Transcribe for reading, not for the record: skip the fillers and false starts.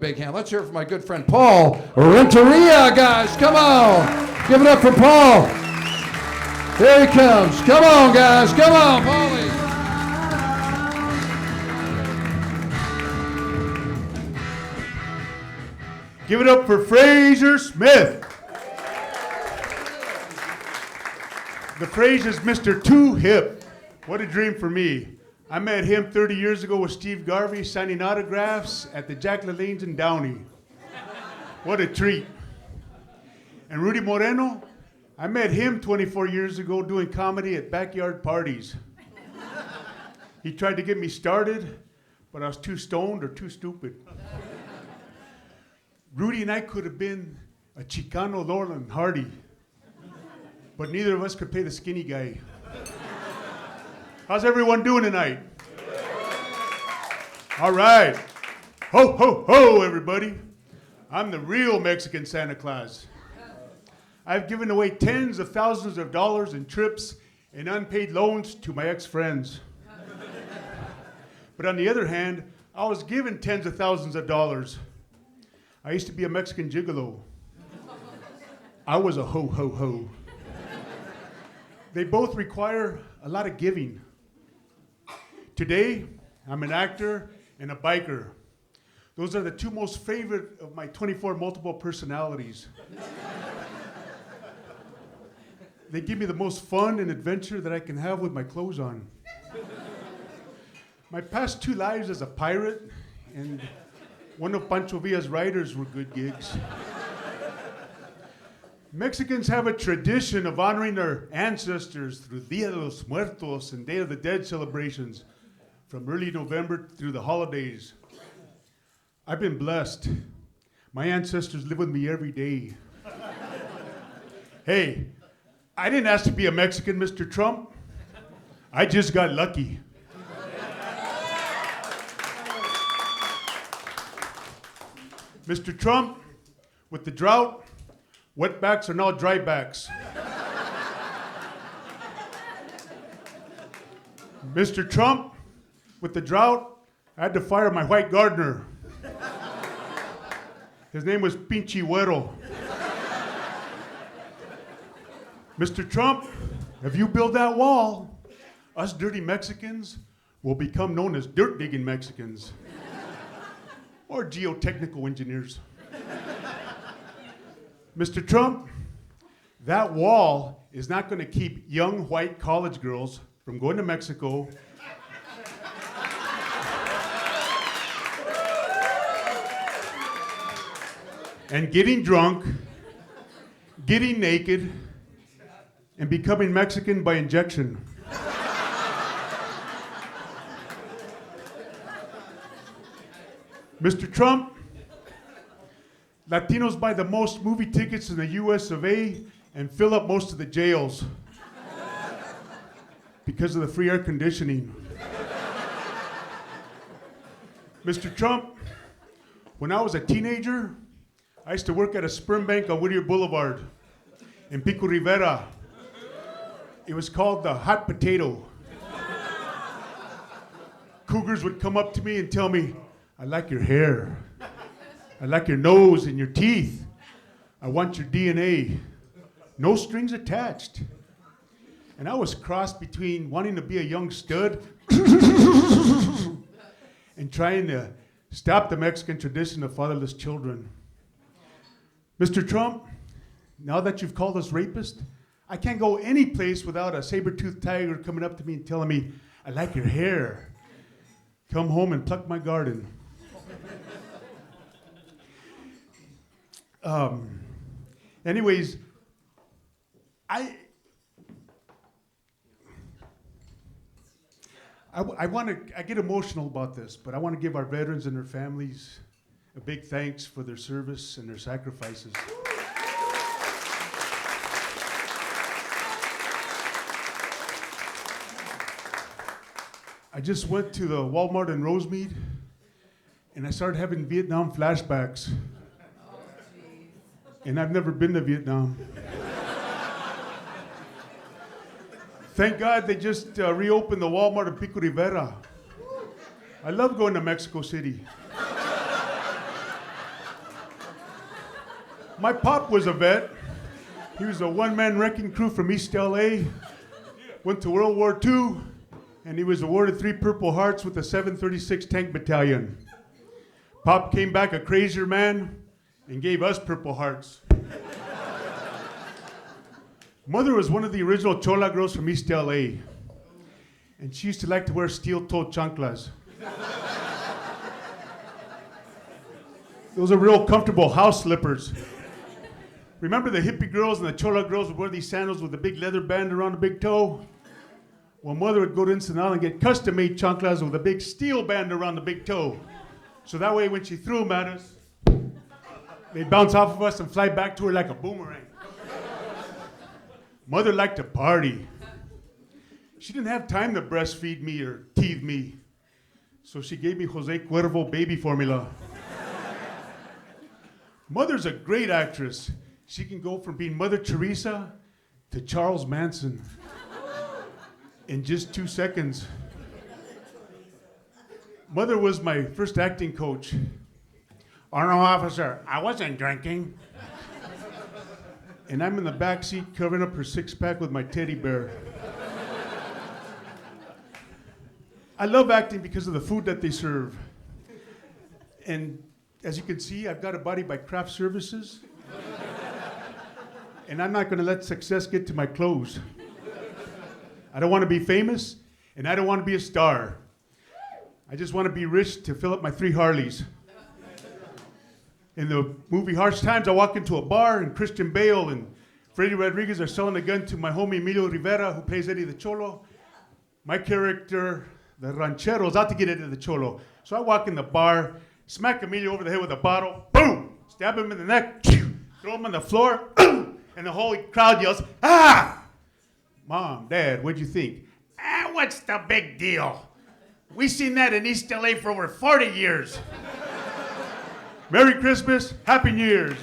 Big hand. Let's hear it for my good friend Paul Renteria, guys. Come on. Give it up for Paul. Here he comes. Come on, guys. Come on, Paulie. Give it up for Fraser Smith. The phrase is Mr. Too Hip. What a dream for me. I met him 30 years ago with Steve Garvey signing autographs at the Jack LaLanne's in Downey. What a treat. And Rudy Moreno, I met him 24 years ago doing comedy at backyard parties. He tried to get me started, but I was too stoned or too stupid. Rudy and I could have been a Chicano Laurel and Hardy, but neither of us could play the skinny guy. How's everyone doing tonight? All right. Ho, ho, ho, everybody. I'm the real Mexican Santa Claus. I've given away tens of thousands of dollars in trips and unpaid loans to my ex-friends. But on the other hand, I was given tens of thousands of dollars. I used to be a Mexican gigolo. I was a ho, ho, ho. They both require a lot of giving. Today, I'm an actor and a biker. Those are the two most favorite of my 24 multiple personalities. They give me the most fun and adventure that I can have with my clothes on. My past two lives as a pirate and one of Pancho Villa's writers were good gigs. Mexicans have a tradition of honoring their ancestors through Dia de los Muertos and Day of the Dead celebrations from early November through the holidays. I've been blessed. My ancestors live with me every day. Hey, I didn't ask to be a Mexican, Mr. Trump. I just got lucky. Mr. Trump, with the drought, wetbacks are now drybacks. Mr. Trump, with the drought, I had to fire my white gardener. His name was Pinche Güero. Mr. Trump, if you build that wall, us dirty Mexicans will become known as dirt-digging Mexicans or geotechnical engineers. Mr. Trump, that wall is not going to keep young white college girls from going to Mexico and getting drunk, getting naked, and becoming Mexican by injection. Mr. Trump, Latinos buy the most movie tickets in the US of A and fill up most of the jails because of the free air conditioning. Mr. Trump, when I was a teenager, I used to work at a sperm bank on Whittier Boulevard in Pico Rivera. It was called the Hot Potato. Cougars would come up to me and tell me, I like your hair. I like your nose and your teeth. I want your DNA. No strings attached. And I was crossed between wanting to be a young stud and trying to stop the Mexican tradition of fatherless children. Mr. Trump, now that you've called us rapists, I can't go any place without a saber-toothed tiger coming up to me and telling me, I like your hair. Come home and pluck my garden. Anyways, I get emotional about this, but I want to give our veterans and their families a big thanks for their service and their sacrifices. I just went to the Walmart in Rosemead, and I started having Vietnam flashbacks. And I've never been to Vietnam. Thank God they just reopened the Walmart in Pico Rivera. I love going to Mexico City. My pop was a vet. He was a one-man wrecking crew from East LA. Went to World War II, and he was awarded 3 Purple Hearts with the 736 Tank Battalion. Pop came back a crazier man and gave us Purple Hearts. Mother was one of the original Chola girls from East LA, and she used to like to wear steel-toed chanclas. Those are real comfortable house slippers. Remember the hippie girls and the Chola girls would wear these sandals with a big leather band around the big toe? Well, Mother would go to Ensenada and get custom-made chanclas with a big steel band around the big toe. So that way when she threw them at us, they'd bounce off of us and fly back to her like a boomerang. Mother liked to party. She didn't have time to breastfeed me or teeth me. So she gave me Jose Cuervo baby formula. Mother's a great actress. She can go from being Mother Teresa to Charles Manson in just 2 seconds. Mother was my first acting coach. Oh, no, officer, I wasn't drinking. And I'm in the back seat covering up her six-pack with my teddy bear. I love acting because of the food that they serve. And as you can see, I've got a body by craft services. And I'm not going to let success get to my clothes. I don't want to be famous, and I don't want to be a star. I just want to be rich to fill up my 3 Harleys. In the movie Harsh Times, I walk into a bar, and Christian Bale and Freddy Rodriguez are selling a gun to my homie Emilio Rivera, who plays Eddie the Cholo. My character, the Ranchero, is out to get Eddie the Cholo. So I walk in the bar, smack Emilio over the head with a bottle, boom, stab him in the neck, throw him on the floor, and the whole crowd yells, ah! Mom, Dad, what'd you think? Ah, what's the big deal? We seen that in East LA for over 40 years. Merry Christmas, Happy New Year's.